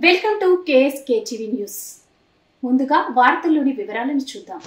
Welcome to KSKTV news. ముందుగా వార్తల్లోని వివరాలను చూద్దాం.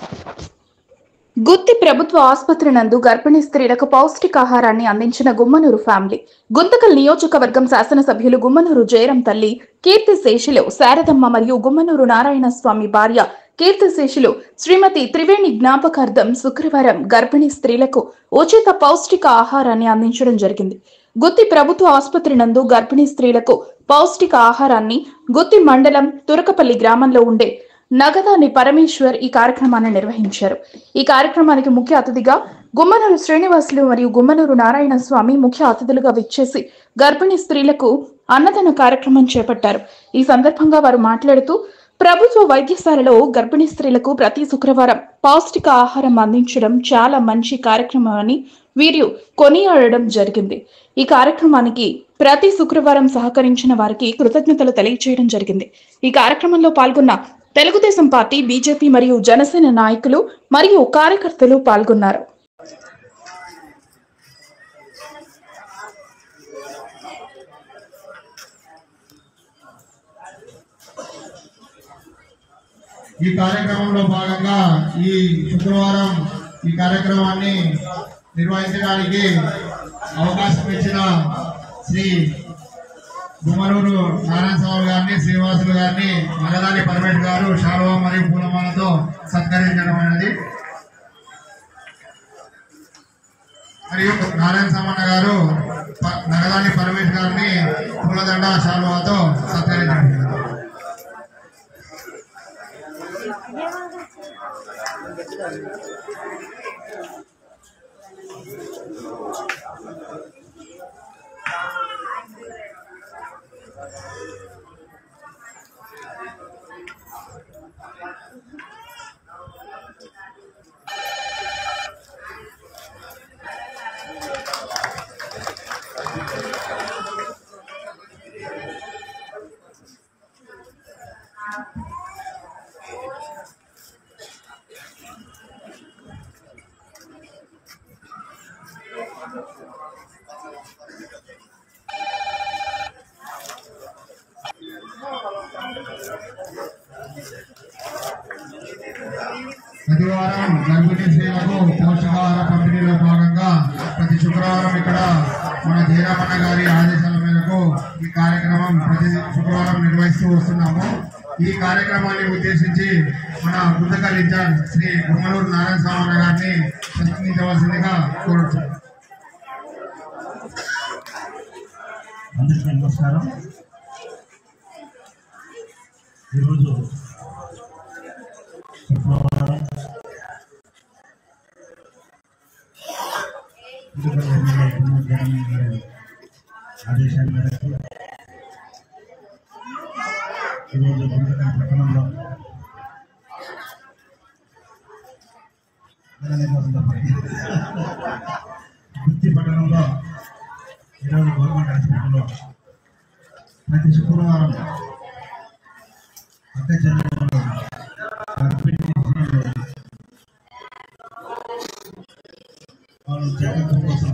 గుత్తి ప్రభుత్వ ఆసుపత్రి నందు గర్భిణీ స్త్రీలకు పౌష్టికాహారాన్ని అందించిన గుమ్మనూరు ఫ్యామిలీ. గుంతకల్ నియోజకవర్గం శాసనసభ్యులు గుమ్మనూరు జయరాం తల్లి కీర్తిశేషులు శారదమ్మ మరియు గుమ్మనూరు నారాయణ స్వామి భార్య కీర్తిశేషులు శ్రీమతి త్రివేణి జ్ఞాపకార్థం శుక్రవారం గర్భిణీ స్త్రీలకు ఉచిత పౌష్టిక ఆహారాన్ని అందించడం జరిగింది. గుత్తి ప్రభుత్వ ఆసుపత్రి నందు గర్భిణీ స్త్రీలకు పౌష్టిక ఆహారాన్ని గుత్తి మండలం తురకపల్లి గ్రామంలో ఉండే నగదాని పరమేశ్వర్ ఈ కార్యక్రమాన్ని నిర్వహించారు. ఈ కార్యక్రమానికి ముఖ్య అతిథిగా గుమ్మనూరు శ్రీనివాసులు మరియు గుమ్మనూరు నారాయణ స్వామి ముఖ్య అతిథులుగా విచ్చేసి గర్భిణీ స్త్రీలకు అన్నదాన కార్యక్రమం చేపట్టారు. ఈ సందర్భంగా వారు మాట్లాడుతూ ప్రభుత్వ వైద్యశాలలో గర్భిణీ స్త్రీలకు ప్రతి శుక్రవారం పౌష్టిక ఆహారం అందించడం చాలా మంచి కార్యక్రమం అని వీరు కొనియాడడం జరిగింది. ఈ కార్యక్రమానికి ప్రతి శుక్రవారం సహకరించిన వారికి కృతజ్ఞతలు తెలియజేయడం జరిగింది. ఈ కార్యక్రమంలో పాల్గొన్న తెలుగుదేశం పార్టీ, బీజేపీ మరియు జనసేన నాయకులు మరియు కార్యకర్తలు పాల్గొన్నారు. ఈ కార్యక్రమంలో భాగంగా ఈ శుక్రవారం ఈ కార్యక్రమాన్ని నిర్వహించడానికి అవకాశం ఇచ్చిన శ్రీ గుమ్మనూరు నారాయణ స్వామి గారిని, శ్రీనివాసులు గారిని, నగదాని పరమేశ్వర్ గారు శాలువా మరియు పూలమాలతో సత్కరించడం అనేది, మరియు నారాయణ సామన్న గారు నగదాని పరమేశ్వర్ గారిని పూలదండ శాలువాతో సత్కరించడం. ప్రతివారం గర్భిణీ స్త్రీలకు పోషకాహార పంపిణీలో భాగంగా ప్రతి శుక్రవారం ఇక్కడ మన జయరామన్న గారి ఆదేశాల మేరకు ఈ కార్యక్రమం ప్రతి శుక్రవారం నిర్వహిస్తూ వస్తున్నాము. ఈ కార్యక్రమాన్ని ఉద్దేశించి మన గుంతకల్ ఇన్ఛార్జ్ శ్రీ గుమ్మనూరు నారాయణ స్వామి గారిని ప్రసంగించవలసిందిగా కోరుతున్నాం. అందరికీ నమస్కారం. ఈరోజు శుక్రవారం ఆదేశాల మేరకు ఈరోజు గుంతకల్ పట్టణంలో గుత్తి పట్టణంలో ఈరోజు గవర్నమెంట్ హాస్పిటల్లో ప్రతి శుక్రవారం అక్క చెల్లెలు వాళ్ళు జాగ్రత్త కోసం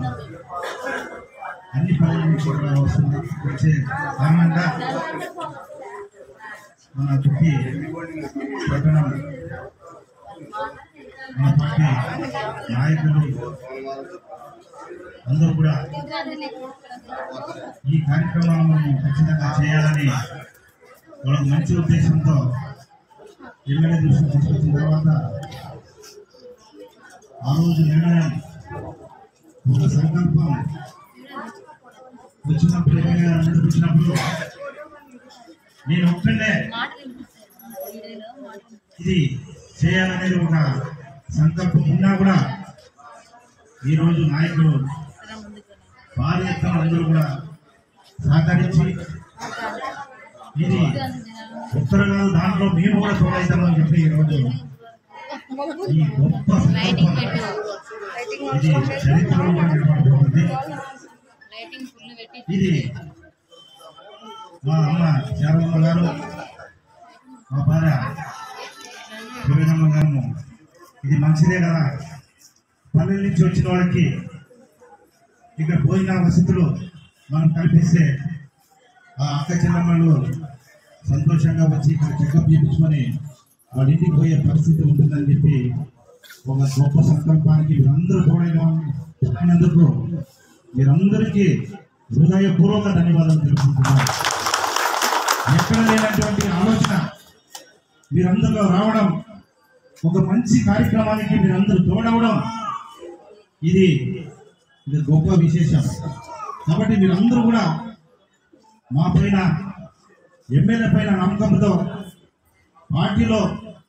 అన్ని పనులను కూడా వచ్చే కారణంగా మన గుత్తి పట్టణం మన పార్టీ నాయకులు అందరూ కూడా ఈ కార్యక్రమాలను ఖచ్చితంగా చేయాలని వాళ్ళ మంచి ఉద్దేశంతో ఎమ్మెల్యే దృష్టికి తీసుకొచ్చిన తర్వాత ఆ రోజు నిర్ణయం, ఒక సంకల్పం వచ్చినప్పుడు, ఎమ్మెల్యే గారు ముందుకు వచ్చినప్పుడు నేను ఒక్కడే ఇది చేయాలనేది ఒక సంకల్పం ఉన్నా కూడా ఈరోజు నాయకులు భారీ ఎత్తున అందరూ కూడా సహకరించి ఇది ఉత్తరంగా దాంట్లో మేము కూడా తోడైతామని చెప్పి ఈరోజు ఈ గొప్ప సంకల్పం ఇది చరిత్రలో నిలబడుతుంది. ఇది మా అమ్మ శారదమ్మ గారు, మా భార్య త్రివేణమ్మ గారు, ఇది మంచిదే కదా, పల్లెల నుంచి వచ్చిన వాళ్ళకి ఇక్కడ భోజన వసతులు మనం కల్పిస్తే ఆ అక్క చెల్లెమ్మలు సంతోషంగా వచ్చి ఇక్కడ చెకప్ చేయించుకొని వాళ్ళ ఇంటికి పోయే పరిస్థితి ఉంటుందని చెప్పి ఒక గొప్ప సంకల్పానికి మీరందరూ తోడైనందుకు మీరందరికీ హృదయపూర్వక ధన్యవాదాలు తెలుపుకుంటున్నాను. ఎక్కడ లేనటువంటి ఆలోచన మీరందరిలో రావడం, ఒక మంచి కార్యక్రమానికి మీరందరూ తోడవడం ఇది గొప్ప విశేషం. కాబట్టి మీరందరూ కూడా మా పైన ఎమ్మెల్యే పైన నమ్మకంతో పార్టీలో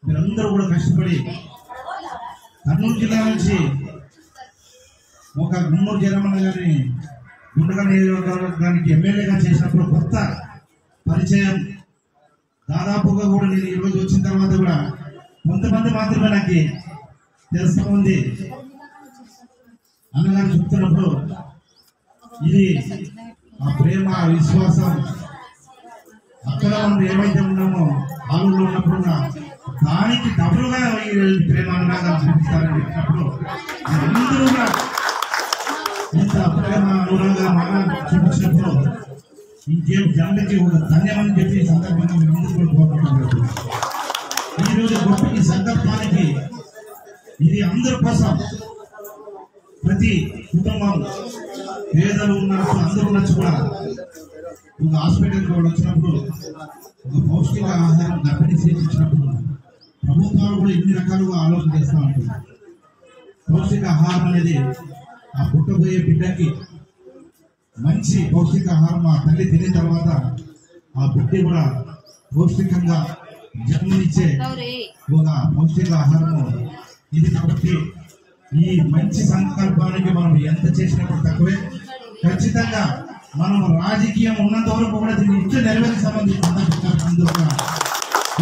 మీరందరూ కూడా కష్టపడి కర్నూలు జిల్లా నుంచి ఒక గుమ్మూరు జయరామన్న గారిని గుంటకల్ నియోజకవర్గానికి ఎమ్మెల్యేగా చేసినప్పుడు కొత్త పరిచయం దాదాపుగా కూడా నేను ఈరోజు వచ్చిన తర్వాత కూడా కొంతమంది మాత్రమే నాకు తెలుస్తూ ఉంది. అన్నగారు చెప్తున్నప్పుడు ఇది ఆ ప్రేమ విశ్వాసం అక్కడ మనం ఏమైతే ఉన్నామో ఆలూరులో ఉన్నప్పుడు దానికి డబుల్గా ప్రేమ అన్నగా చూపిస్తారని చెప్పినప్పుడు అందరూ కూడా ఇంత ప్రేమ అనురాగా మన చూపించినప్పుడు ఇంకేం జనాలకి ఒక ధన్యమని చెప్పి సందర్భంగా మేము ముందుకు కోరుకుంటున్నాం. ఈరోజు గొప్ప ఈ సందర్భానికి ఇది అందరి కోసం, ప్రతి కుటుంబం పేదలు ఉన్నప్పుడు అందరూ ఉండొచ్చు కూడా ఒక హాస్పిటల్కి కూడా వచ్చినప్పుడు ఒక పౌష్టిక ఆహారం గర్భిణీ చేయించినప్పుడు ప్రభుత్వాలు కూడా ఇన్ని రకాలుగా ఆలోచన చేస్తూ ఉంటుంది. పౌష్టిక ఆహారం అనేది ఆ పుట్టబోయే బిడ్డకి మంచి పౌష్టికాహారం ఆ తల్లి తినే తర్వాత ఆ బిడ్డ కూడా పౌష్టికంగా జన్మనిచ్చే ఒక పౌష్టికాహారము ఇది. కాబట్టి ఈ మంచి సంకల్పానికి మనం ఎంత చేసినప్పుడు తక్కువే. ఖచ్చితంగా మనం రాజకీయం ఉన్నంత వరకు కూడా దీన్ని ఇచ్చే నెరవేర్చి సంబంధించిన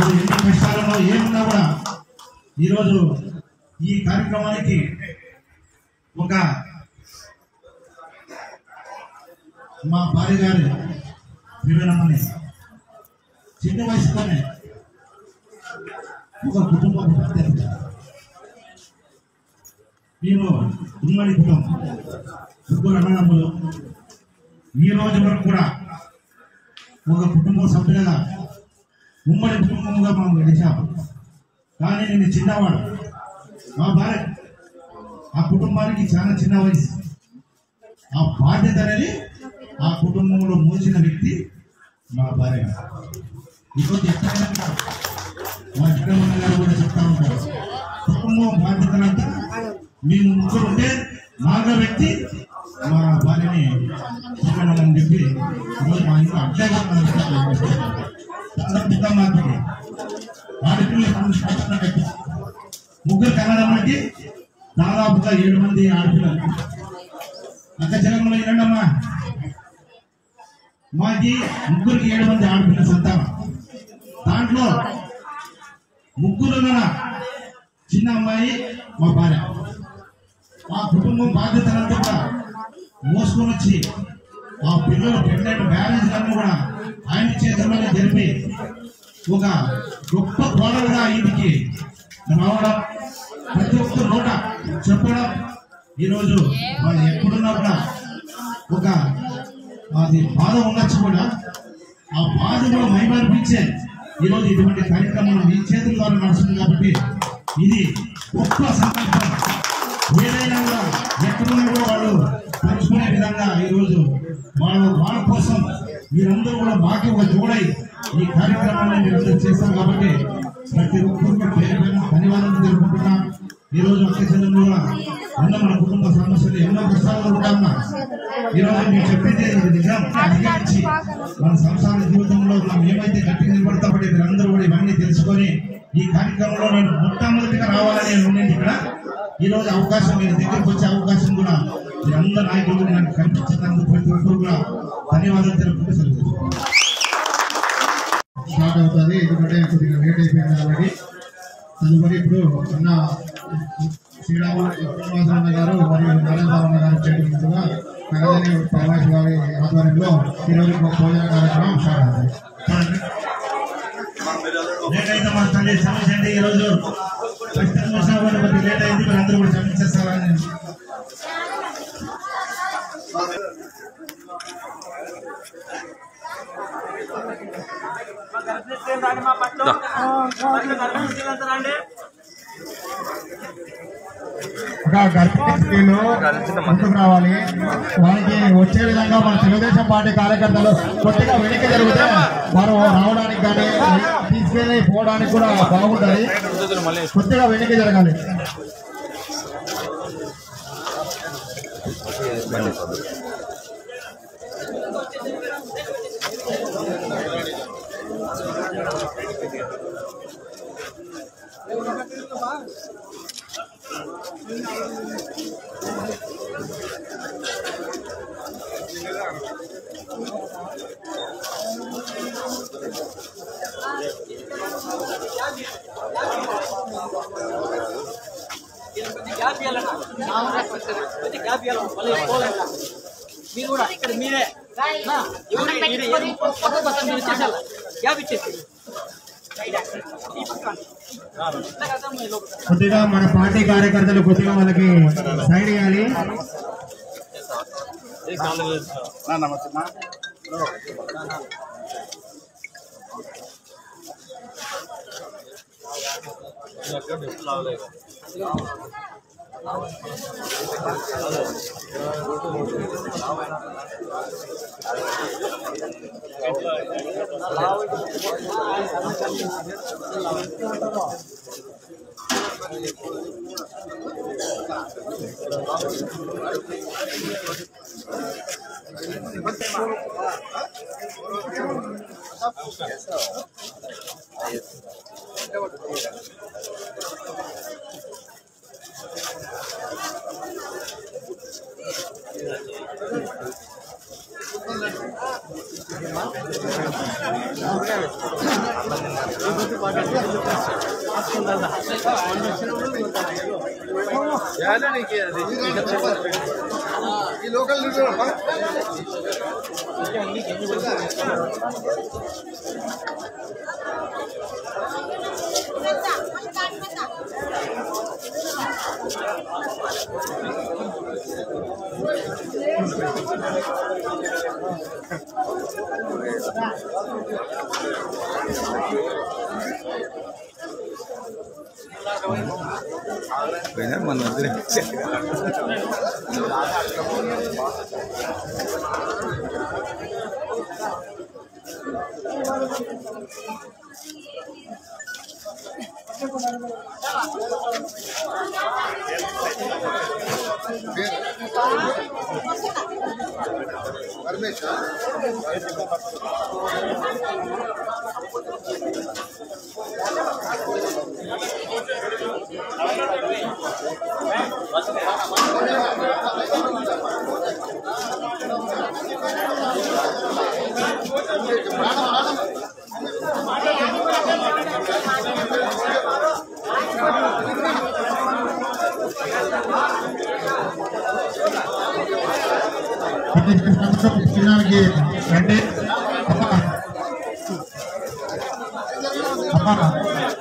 ఎన్ని కష్టాలలో ఏమున్నా కూడా ఈరోజు ఈ కార్యక్రమానికి ఒక మా భార్య గారి త్రివేణమ్మని చిన్న వయసులోనే ఒక కుటుంబం మేము ఉమ్మడి కుటుంబం ముగ్గురు అన్నదమ్ములు ఈ రోజు వరకు కూడా ఒక కుటుంబ సభ్యులుగా ఉమ్మడి కుటుంబంగా మనం గడిచాము. కానీ నేను చిన్నవాడు, మా భార్య ఆ కుటుంబానికి చాలా చిన్న వయసు. ఆ బాధ్యత అనేది ఆ కుటుంబంలో మోసిన వ్యక్తి మా భార్య. ఈరోజు ఎక్కడైనా మా చిన్నమ్మ గారు కూడా చెప్తా ఉంటారు, కుటుంబం బాధ్యతలంతా మేము ముగ్గురు ఉంటే నాలుగో వ్యక్తి మా భార్యని చెప్పాలని చెప్పి ఈరోజు మా ఇంట్లో అడ్డగా మాత్రమే ఆడపిల్లలు ముగ్గురు కన్నడమ్మకి దాదాపుగా 7 మంది ఆడపిల్లలు. అక్క జగన్మలో వినండమ్మా, మాకి ముగ్గురికి 7 మంది ఆడపిల్ల సంతానం. దాంట్లో ముగ్గురు చిన్న అమ్మాయి మా భార్య. ఆ కుటుంబం బాధ్యతలంతా కూడా మోసుకొని వచ్చి ఆ పిల్లలు ప్రెగ్నెంట్ మ్యారేజ్ అన్నీ కూడా ఆయన చేతుల్లోనే జరిపి ఒక గొప్ప కోడలుగా ఇంటికి రావడం, ప్రతి ఒక్క నోట చెప్పడం. ఈరోజు వాళ్ళు ఎక్కడున్నా కూడా ఒక అది బాధ ఉండొచ్చు కూడా, ఆ బాధ కూడా మైమర్పించే ఈరోజు ఇటువంటి కార్యక్రమం మీ చేతుల ద్వారా నడుస్తుంది. కాబట్టి ఇది గొప్ప సంకల్పం. ఏదైనా కూడా ఎక్కడున్నా కూడా వాళ్ళు పంచుకునే విధంగా ఈరోజు వాళ్ళ కోసం మీరందరూ కూడా మాకు ఒక జోడై ఈ కార్యక్రమాన్ని మీరందరూ చేస్తాం. కాబట్టి ప్రతి ఒక్కరికి పేరు ధన్యవాదాలు తెలుపుకుంటున్నాం. ఈరోజు అక్కచెల్లెలు కూడా ఉన్న మన కుటుంబ సమస్యలు ఎన్నో కష్టాలు ఉంటామా. ఈరోజు మీరు చెప్పేది నిజం. అధిగమించి మన సంసార జీవితంలో మనం ఏమైతే గట్టిగా నిలబడతామో మీరందరూ కూడా ఇవన్నీ తెలుసుకొని ఈ కార్యక్రమంలో నేను మొట్టమొదటిగా రావాలని నేను ఉండింది. ఇక్కడ ఈరోజు అవకాశం మీరు దగ్గరికి వచ్చే అవకాశం కూడా మీరందరూ నాయకులు నాకు కనిపించినందుకు ప్రతి ఒక్కరు కూడా ధన్యవాదాలు తెలుపుకుంటూ స్టార్ట్ అవుతుంది. ఎందుకంటే కొద్దిగా లేట్ అయిపోయింది కాబట్టి. తదుపరి ఇప్పుడు అన్న శ్రీరామన్న గారు మరియు నారాయణ గారు చేతులుగా నగదని పరమేశ్వర గారి ఆధ్వర్యంలో ఈరోజు భోజన కార్యక్రమం స్టార్ట్ అవుతుంది. లేట్ అయితే మా తల్లి క్షమించండి. ఈరోజు కష్టం చూసినా కూడా కొద్దిగా లేట్ అయింది. మీరు అందరూ కూడా క్షమించేస్తారని గర్భిణీ స్త్రీలు ముందుకు రావాలి. వారికి వచ్చే విధంగా మన తెలుగుదేశం పార్టీ కార్యకర్తలు కొద్దిగా వెనక్కి జరిగితే వారు రావడానికి కానీ తీసుకెళ్ళి పోవడానికి కూడా బాగుంటుంది. కొద్దిగా వెనక్కి జరగాలి. మీరు కూడా ఇక్కడ మీరే కొద్దిగా మన పార్టీ కార్యకర్తలు కొద్దిగా వాళ్ళకి సైడ్ ఇవ్వాలి. నమస్తే. ఈ లోకల్ మన చిన్నానికి రండి.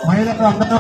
మహిళలు అందరూ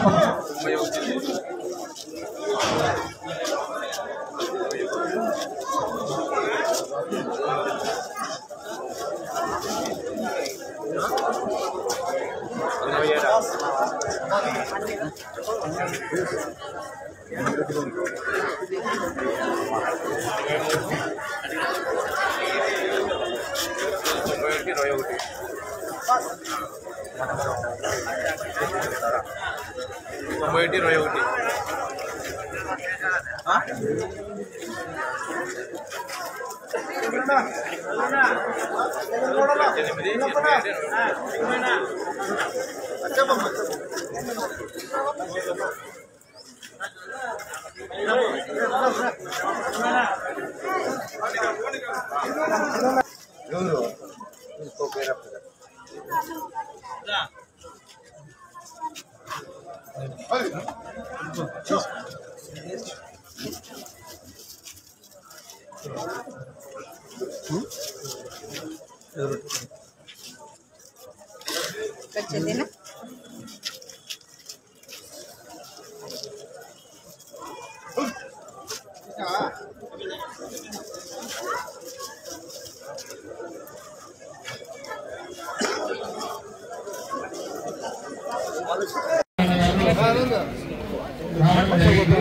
రావడం జరిగింది.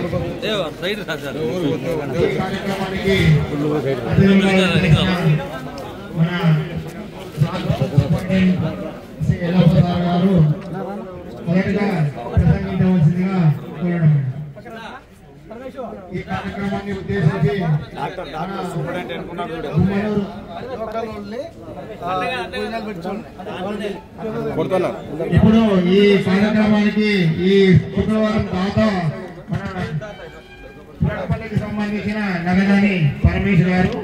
ఈ కార్యక్రమానికి మన శ్రీ ఎల్లప్పసార్ గారు మొదటిగా ప్రసంగించవలసిందిగా కోరడం. ఈ కార్యక్రమాన్ని ఉద్దేశించి ఇప్పుడు ఈ కార్యక్రమానికి ఈ శుక్రవారం దాదా మన పురాణపల్లికి సంబంధించిన నగదాని పరమేశ్వర్ గారు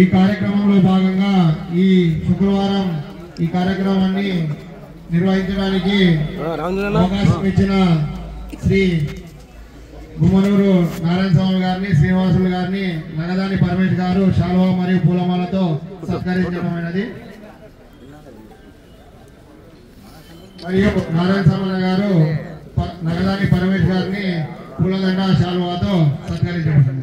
ఈ కార్యక్రమంలో భాగంగా ఈ శుక్రవారం ఈ కార్యక్రమాన్ని నిర్వహించడానికి అవకాశం ఇచ్చిన శ్రీ గుమ్మనూరు నారాయణ స్వామి గారిని, శ్రీనివాసులు గారిని నగదాని పరమేశ్వర్ గారు శాలువా మరియు పూలమాలతో సత్కరించడమైనది. మరియు నారాయణ స్వామి గారు నగదాని పరమేశ్వర్ గారిని పూలదండ శాలువాతో సత్కరించబడింది.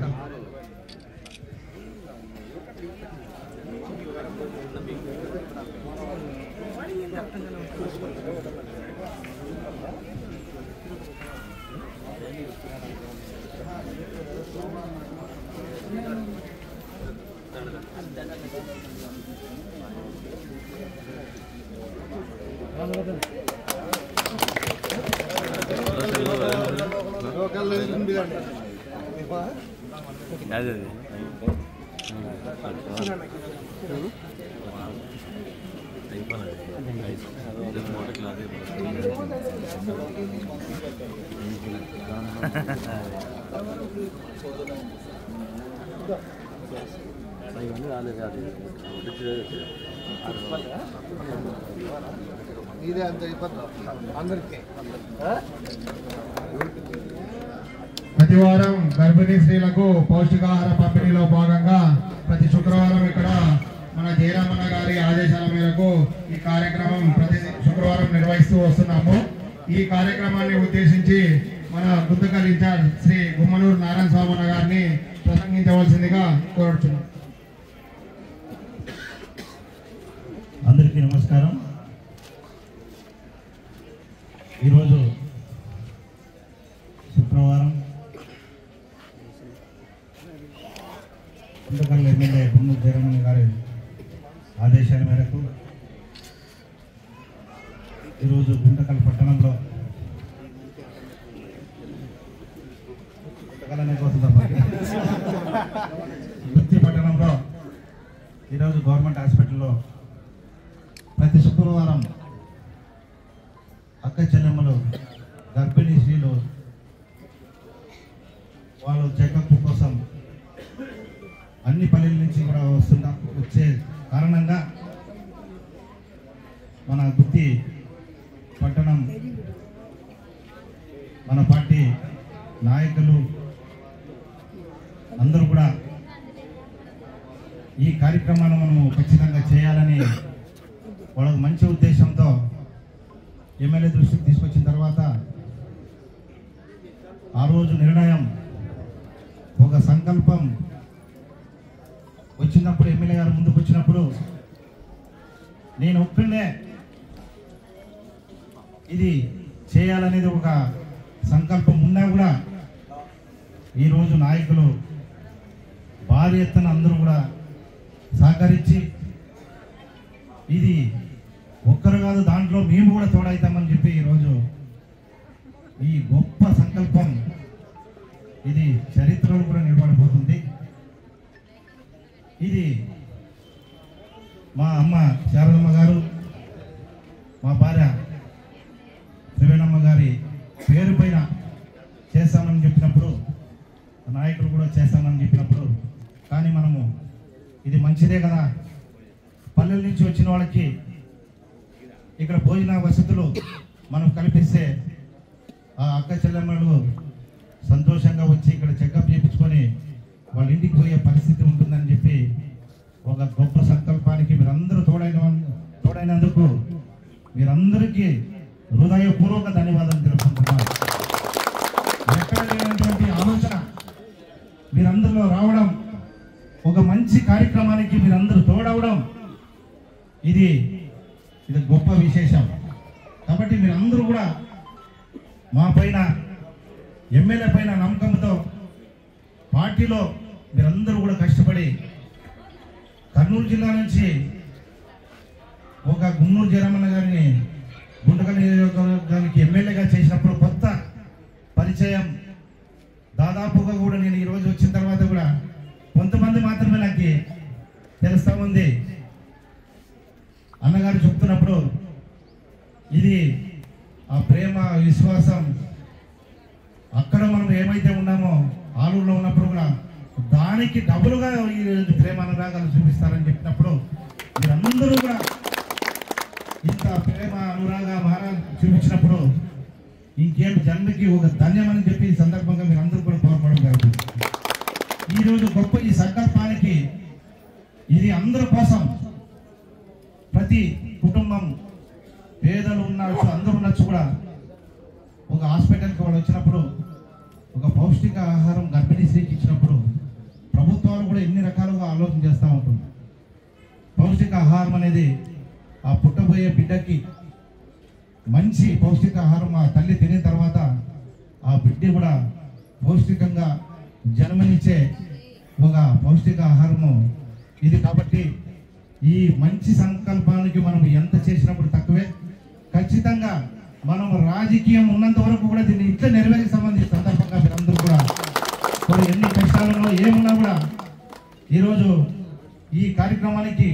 ప్రతి వారం గర్భిణీ స్త్రీలకు పౌష్టికాహార పంపిణీలో భాగంగా ప్రతి శుక్రవారం ఇక్కడ మన జయరామన్న గారి ఆదేశాల మేరకు ఈ కార్యక్రమం ప్రతి శుక్రవారం నిర్వహిస్తూ వస్తున్నాము. ఈ కార్యక్రమాన్ని ఉద్దేశించి మన గుంతకల్ ఇన్ఛార్జ్ శ్రీ గుమ్మనూరు నారాయణ స్వామి గారిని ప్రసంగించవలసిందిగా కోరుచున్నాం. అందరికీ నమస్కారం. ఈరోజు శుక్రవారం గుంతకల్ ఎమ్మెల్యే గుమ్మనూరు జయరామన్న గారి ఆదేశాల మేరకు ఈరోజు గుంతకల్ పట్టణంలో గుత్తి పట్టణంలో ఈరోజు గవర్నమెంట్ హాస్పిటల్లో ప్రతి శుక్రవారం అక్క చెల్లెమ్మలు గర్భిణీ స్త్రీలు వాళ్ళు చెకప్ కోసం అన్ని పల్లెల నుంచి కూడా వచ్చే కారణంగా మన గుత్తి పట్టణం మన పార్టీ నాయకులు అందరూ కూడా ఈ కార్యక్రమాన్ని మనము ఖచ్చితంగా చేయాలని వాళ్ళకు మంచి ఉద్దేశంతో ఎమ్మెల్యే దృష్టికి తీసుకొచ్చిన తర్వాత ఆ రోజు నిర్ణయం ఒక సంకల్పం వచ్చినప్పుడు ఎమ్మెల్యే గారు ముందుకు వచ్చినప్పుడు నేను ఒక్కడే ఇది చేయాలనేది ఒక సంకల్పం ఉన్నా కూడా ఈరోజు నాయకులు భారీ ఎత్తున అందరూ కూడా సహకరించి ఇది ఒక్కరు కాదు దాంట్లో మేము కూడా తోడవుతామని చెప్పి ఈరోజు ఈ గొప్ప సంకల్పం ఇది చరిత్రలో కూడా నిలబడిపోతుంది. ఇది మా అమ్మ శారదమ్మ గారు మా భార్య త్రివేణమ్మ గారి పేరు పైన చేస్తామని చెప్పినప్పుడు నాయకులు కూడా చేస్తామని చెప్పినప్పుడు కానీ మనము ఇది మంచిదే కదా, పల్లెల నుంచి వచ్చిన వాళ్ళకి ఇక్కడ భోజన వసతులు మనం కల్పిస్తే ఆ అక్క చెల్లెమ్మలు సంతోషంగా వచ్చి ఇక్కడ చెకప్ చేయించుకొని వాళ్ళ ఇంటికి పోయే పరిస్థితి ఉంటుందని చెప్పి ఒక గొప్ప సంకల్పానికి మీరందరూ తోడైనందుకు మీరందరికీ హృదయపూర్వక ధన్యవాదాలు తెలుపుకుంటున్నాను. ఎక్కడ లేనటువంటి ఆలోచన మీరందరిలో రావడం మంచి కార్యక్రమానికి మీరందరూ తోడవడం ఇది గొప్ప విశేషం. కాబట్టి మీరందరూ కూడా మా పైన ఎమ్మెల్యే పైన నమ్మకంతో పార్టీలో మీరందరూ కూడా కష్టపడి కర్నూలు జిల్లా నుంచి ఒక గుమ్మనూరు జయరామన్న గారిని గుంటకల్ నియోజకవర్గానికి ఎమ్మెల్యేగా చేసినప్పుడు కొత్త పరిచయం దాదాపుగా కూడా నేను ఈరోజు వచ్చిన తర్వాత కూడా కొంతమంది మాత్రమే నాకు తెలుస్తూ ఉంది. అన్నగారు చెప్తున్నప్పుడు ఇది ఆ ప్రేమ విశ్వాసం అక్కడ మనం ఏమైతే ఉన్నామో ఆలూరులో ఉన్నప్పుడు కూడా దానికి డబుల్గా ఈరోజు ప్రేమ అనురాగాలు చూపిస్తారని చెప్పినప్పుడు మీరందరూ కూడా ఇంత ప్రేమ అనురాగ మహారాజు చూపించినప్పుడు ఇంకేం జన్మకి ఒక ధన్యమని చెప్పి ఈ సందర్భంగా మీరందరూ కూడా కోరుకోవడం జరుగుతుంది. ఈరోజు గొప్ప ఈ సంకల్పానికి ఇది అందరి కోసం ప్రతి కుటుంబం పేదలు ఉండొచ్చు అందరూ ఉండొచ్చు కూడా ఒక హాస్పిటల్కి వాళ్ళు వచ్చినప్పుడు ఒక పౌష్టిక ఆహారం గర్భిణీ స్త్రీకి ఇచ్చినప్పుడు ప్రభుత్వాలు కూడా ఎన్ని రకాలుగా ఆలోచన చేస్తూ ఉంటుంది. పౌష్టిక ఆహారం అనేది ఆ పుట్టబోయే బిడ్డకి మంచి పౌష్టిక ఆహారం ఆ తల్లి తినిన తర్వాత ఆ బిడ్డ కూడా పౌష్టికంగా జన్మనిచ్చే ఒక పౌష్టిక ఆహారము ఇది. కాబట్టి ఈ మంచి సంకల్పానికి మనం ఎంత చేసినప్పుడు తక్కువే. ఖచ్చితంగా మనం రాజకీయం ఉన్నంత వరకు కూడా దీన్ని ఇట్లా నెరవేరే సంబంధించిన సందర్భంగా మీరందరూ కూడా కొన్ని ఎన్ని కష్టాలలో ఏమున్నా కూడా ఈరోజు ఈ కార్యక్రమానికి